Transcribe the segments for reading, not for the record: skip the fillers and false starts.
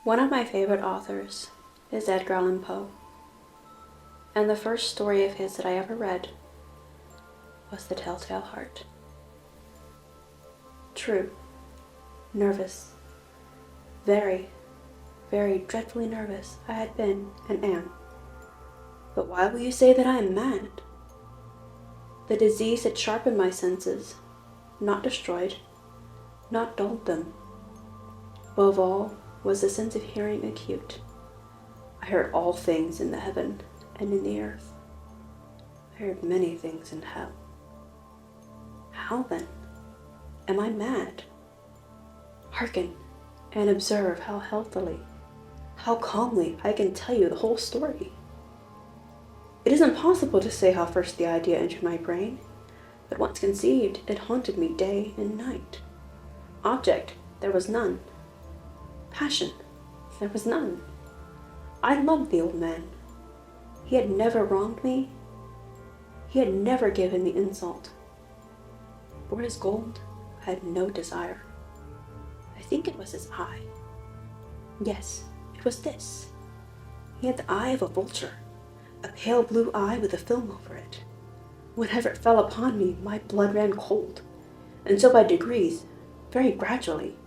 One of my favorite authors is Edgar Allan Poe, and the first story of his that I ever read was The Telltale Heart. True, nervous, very, very dreadfully nervous I had been and am. But why will you say that I am mad? The disease had sharpened my senses, not destroyed, not dulled them. Above all was the sense of hearing acute. I heard all things in the heaven and in the earth. I heard many things in hell. How then? Am I mad? Hearken and observe how healthily, how calmly I can tell you the whole story. It is impossible to say how first the idea entered my brain, but once conceived, it haunted me day and night. Object, there was none. Passion, there was none. I loved the old man. He had never wronged me. He had never given me insult. For his gold, I had no desire. I think it was his eye. Yes, it was this. He had the eye of a vulture, a pale blue eye with a film over it. Whenever it fell upon me, my blood ran cold, and so by degrees, very gradually,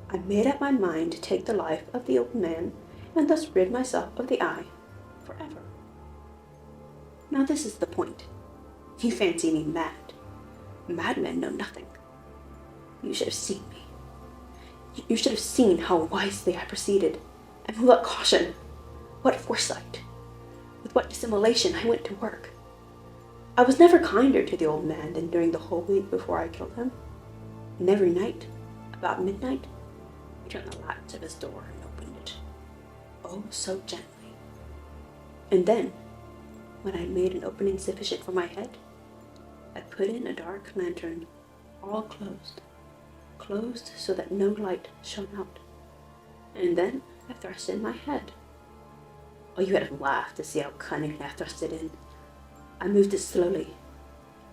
I made up my mind to take the life of the old man and thus rid myself of the eye forever. Now this is the point. You fancy me mad. Madmen know nothing. You should have seen me. You should have seen how wisely I proceeded, and with what caution, what foresight, with what dissimulation I went to work. I was never kinder to the old man than during the whole week before I killed him. And every night, about midnight, I turned the latch of his door and opened it. Oh, so gently. And then, when I had made an opening sufficient for my head, I put in a dark lantern, all closed so that no light shone out. And then I thrust in my head. Oh, you would have laughed to see how cunningly I thrust it in. I moved it slowly,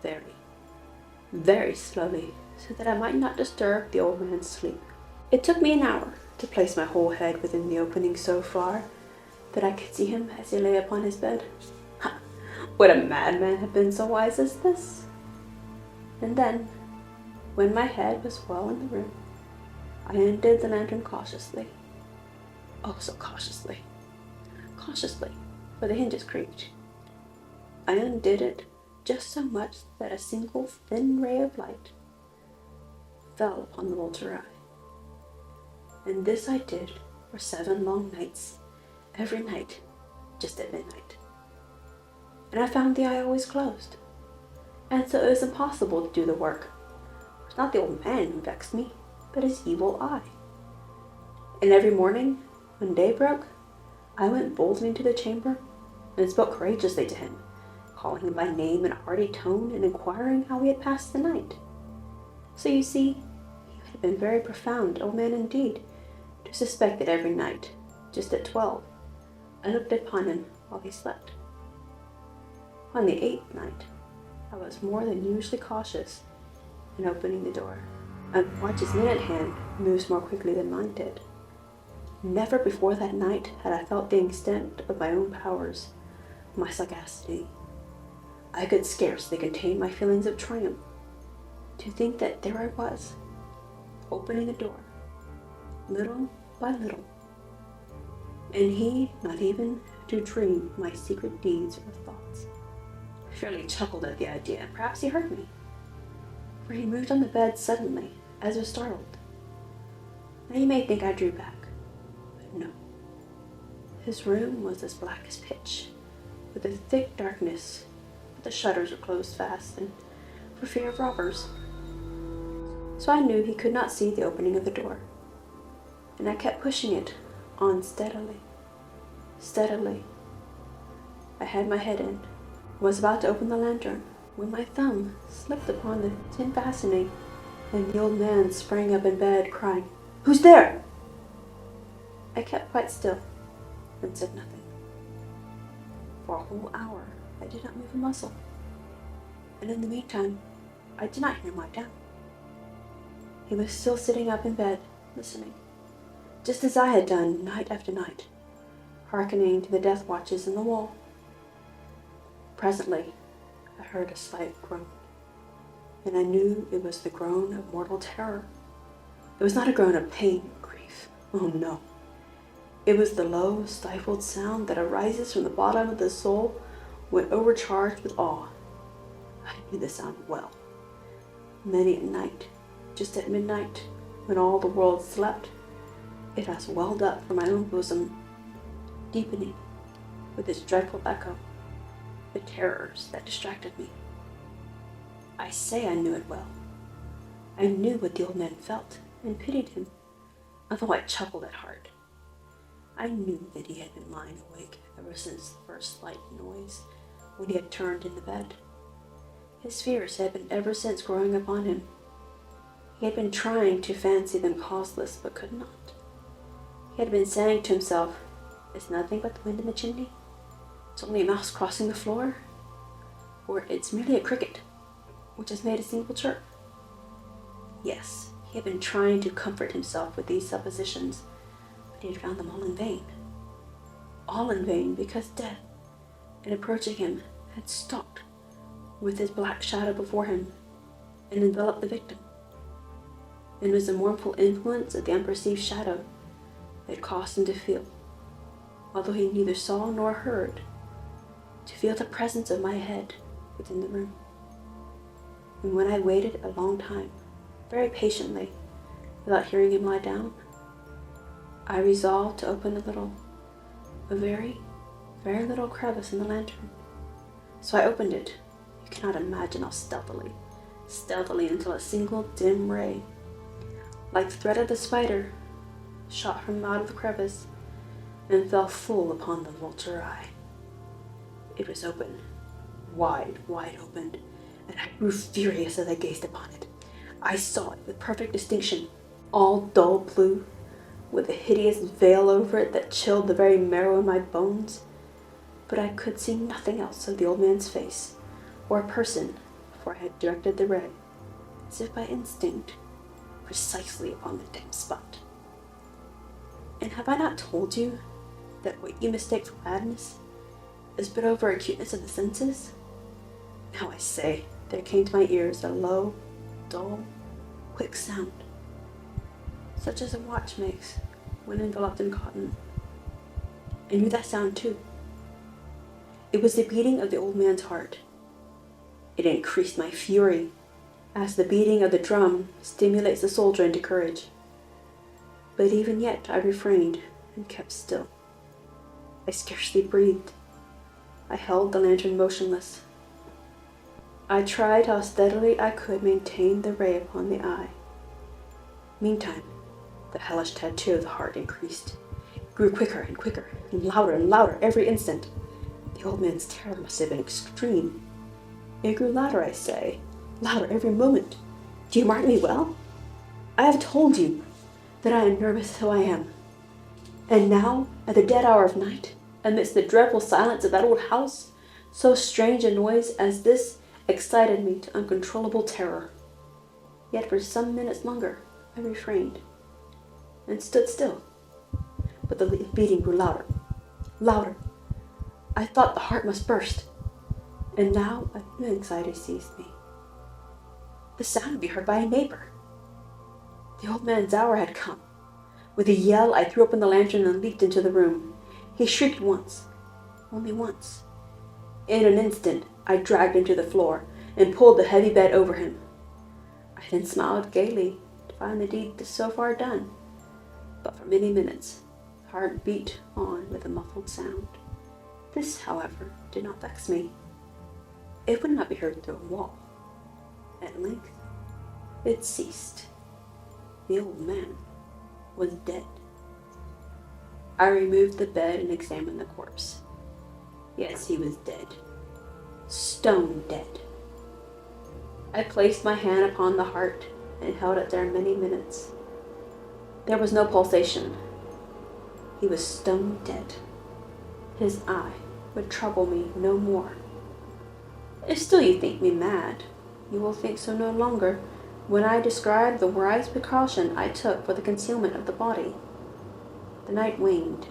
very, very slowly, so that I might not disturb the old man's sleep. It took me an hour to place my whole head within the opening so far that I could see him as he lay upon his bed. Ha! Would a madman have been so wise as this? And then, when my head was well in the room, I undid the lantern cautiously. Oh, so cautiously. Cautiously, for the hinges creaked. I undid it just so much that a single thin ray of light fell upon the vulture eye. And this I did for 7 long nights, every night, just at midnight. And I found the eye always closed. And so it was impossible to do the work. It was not the old man who vexed me, but his evil eye. And every morning, when day broke, I went boldly into the chamber and spoke courageously to him, calling him by name in a hearty tone and inquiring how he had passed the night. So you see, he had been very profound, old man indeed, to suspect that every night, just at 12, I looked upon him while he slept. On the 8th night, I was more than usually cautious in opening the door. My watch's minute hand moves more quickly than mine did. Never before that night had I felt the extent of my own powers, my sagacity. I could scarcely contain my feelings of triumph. To think that there I was, opening the door, little by little, and he not even to dream my secret deeds or thoughts. I fairly chuckled at the idea, and perhaps he heard me, for he moved on the bed suddenly, as if startled. Now you may think I drew back, but no. His room was as black as pitch, with a thick darkness, but the shutters were closed fast, and for fear of robbers. So I knew he could not see the opening of the door, and I kept pushing it on steadily, steadily. I had my head in, was about to open the lantern, when my thumb slipped upon the tin fastening, and the old man sprang up in bed, crying, "Who's there?" I kept quite still, and said nothing. For a whole hour I did not move a muscle, and in the meantime I did not hear him lie down. He was still sitting up in bed, listening, just as I had done night after night, hearkening to the death watches in the wall. Presently, I heard a slight groan, and I knew it was the groan of mortal terror. It was not a groan of pain or grief. Oh no. It was the low, stifled sound that arises from the bottom of the soul when overcharged with awe. I knew the sound well. Many a night, just at midnight, when all the world slept, it has welled up from my own bosom, deepening with its dreadful echo the terrors that distracted me. I say I knew it well. I knew what the old man felt and pitied him, although I chuckled at heart. I knew that he had been lying awake ever since the first slight noise when he had turned in the bed. His fears had been ever since growing upon him. He had been trying to fancy them causeless, but could not. He had been saying to himself, "It's nothing but the wind in the chimney. It's only a mouse crossing the floor. Or it's merely a cricket, which has made a single chirp." Yes, he had been trying to comfort himself with these suppositions, but he had found them all in vain. All in vain, because death, in approaching him, had stalked with his black shadow before him and enveloped the victim. It was the mournful influence of the unperceived shadow that caused him to feel, although he neither saw nor heard, to feel the presence of my head within the room. And when I waited a long time, very patiently, without hearing him lie down, I resolved to open a very, very little crevice in the lantern. So I opened it. You cannot imagine how stealthily until a single dim ray, like the thread of the spider, shot from out of the crevice and fell full upon the vulture eye. It was open, wide open, and I grew furious as I gazed upon it. I saw it with perfect distinction, all dull blue, with a hideous veil over it that chilled the very marrow in my bones. But I could see nothing else of the old man's face, or a person, for I had directed the ray, as if by instinct, precisely upon the damp spot. And have I not told you that what you mistake for madness is but over acuteness of the senses? Now I say, there came to my ears a low, dull, quick sound, such as a watch makes when enveloped in cotton. I knew that sound too. It was the beating of the old man's heart. It increased my fury, as the beating of the drum stimulates the soldier into courage. But even yet I refrained and kept still. I scarcely breathed. I held the lantern motionless. I tried how steadily I could maintain the ray upon the eye. Meantime, the hellish tattoo of the heart increased. It grew quicker and quicker, and louder every instant. The old man's terror must have been extreme. It grew louder, I say, louder every moment. Do you mark me well? I have told you that I am nervous though I am. And now, at the dead hour of night, amidst the dreadful silence of that old house, so strange a noise as this excited me to uncontrollable terror. Yet for some minutes longer I refrained, and stood still. But the beating grew louder. I thought the heart must burst, and now a new anxiety seized me. The sound would be heard by a neighbor. The old man's hour had come. With a yell, I threw open the lantern and leaped into the room. He shrieked once, only once. In an instant, I dragged him to the floor and pulled the heavy bed over him. I then smiled gaily to find the deed so far done. But for many minutes, the heart beat on with a muffled sound. This, however, did not vex me. It would not be heard through a wall. At length, it ceased. The old man was dead. I removed the bed and examined the corpse. Yes, he was dead. Stone dead. I placed my hand upon the heart and held it there many minutes. There was no pulsation. He was stone dead. His eye would trouble me no more. If still you think me mad, you will think so no longer when I describe the wise precaution I took for the concealment of the body. The night waned,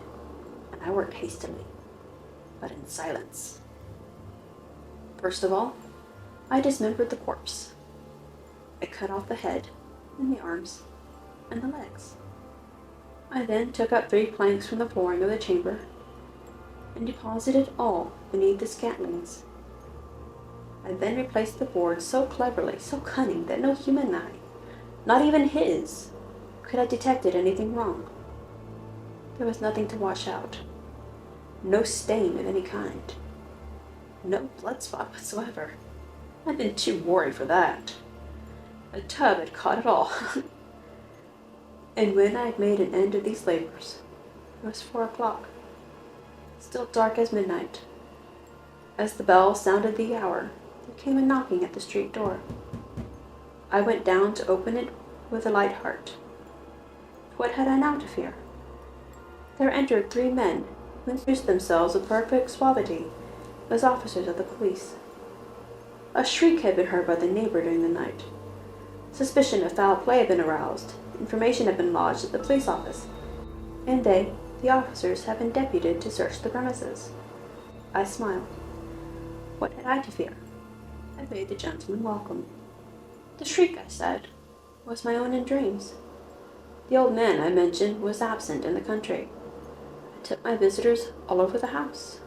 and I worked hastily, but in silence. First of all, I dismembered the corpse. I cut off the head, and the arms, and the legs. I then took up 3 planks from the flooring of the chamber and deposited all beneath the scantlings. I then replaced the boards so cleverly, so cunning, that no human eye, not even his, could have detected anything wrong. There was nothing to wash out, no stain of any kind, no blood spot whatsoever. I'd been too worried for that. A tub had caught it all. And when I had made an end of these labors, it was 4 o'clock, still dark as midnight. As the bell sounded the hour, there came a knocking at the street door. I went down to open it with a light heart. What had I now to fear? There entered 3 men who introduced themselves with perfect suavity as officers of the police. A shriek had been heard by the neighbor during the night. Suspicion of foul play had been aroused. Information had been lodged at the police office, and they, the officers, had been deputed to search the premises. I smiled. What had I to fear? I bade the gentleman welcome. The shriek, I said, was my own in dreams. The old man I mentioned was absent in the country. I took my visitors all over the house.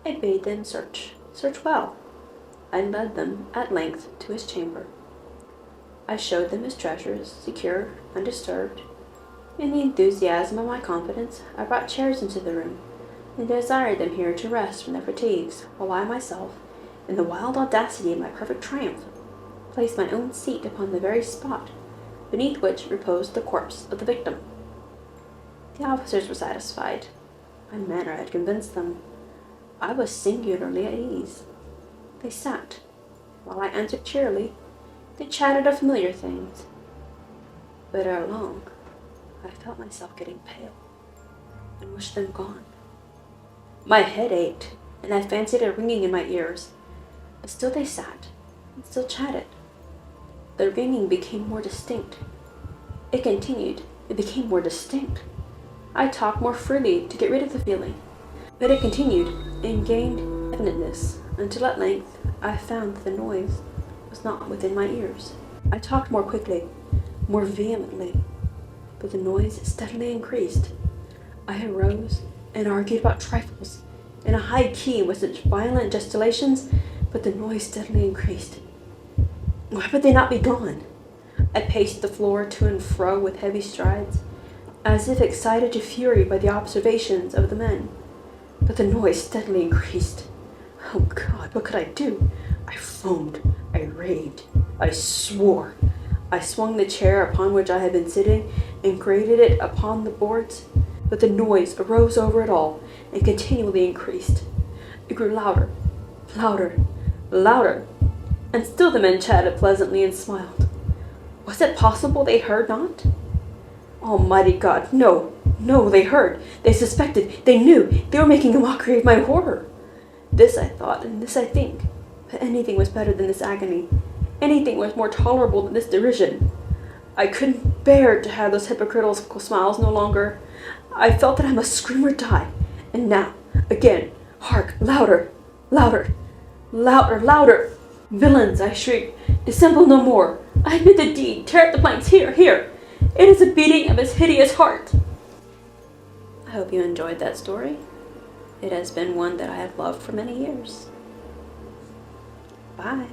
I bade them search well. I led them at length to his chamber. I showed them his treasures, secure, undisturbed. In the enthusiasm of my confidence, I brought chairs into the room, and desired them here to rest from their fatigues, while I myself, in the wild audacity of my perfect triumph, placed my own seat upon the very spot beneath which reposed the corpse of the victim. The officers were satisfied. My manner had convinced them. I was singularly at ease. They sat. While I answered cheerily, they chatted of familiar things. But ere long, I felt myself getting pale, and wished them gone. My head ached, and I fancied a ringing in my ears. But still they sat, and still chatted. The ringing became more distinct. It continued. It became more distinct. I talked more freely to get rid of the feeling. But it continued, and gained definiteness, until at length I found that the noise was not within my ears. I talked more quickly, more vehemently, but the noise steadily increased. I arose and argued about trifles in a high key with such violent gesticulations, but the noise steadily increased. Why would they not be gone? I paced the floor to and fro with heavy strides, as if excited to fury by the observations of the men, but the noise steadily increased. Oh God, what could I do? I foamed, I raved, I swore. I swung the chair upon which I had been sitting and grated it upon the boards, but the noise arose over it all and continually increased. It grew louder, louder, louder, and still the men chatted pleasantly and smiled. Was it possible they heard not? Almighty God, no, they heard, they suspected, they knew, they were making a mockery of my horror. This I thought, and this I think. But anything was better than this agony. Anything was more tolerable than this derision. I couldn't bear to have those hypocritical smiles no longer. I felt that I must scream or die. And now, again, hark, louder, louder, louder, louder. Villains, I shrieked, dissemble no more. I admit the deed. Tear up the planks. Here. It is the beating of his hideous heart. I hope you enjoyed that story. It has been one that I have loved for many years. Bye.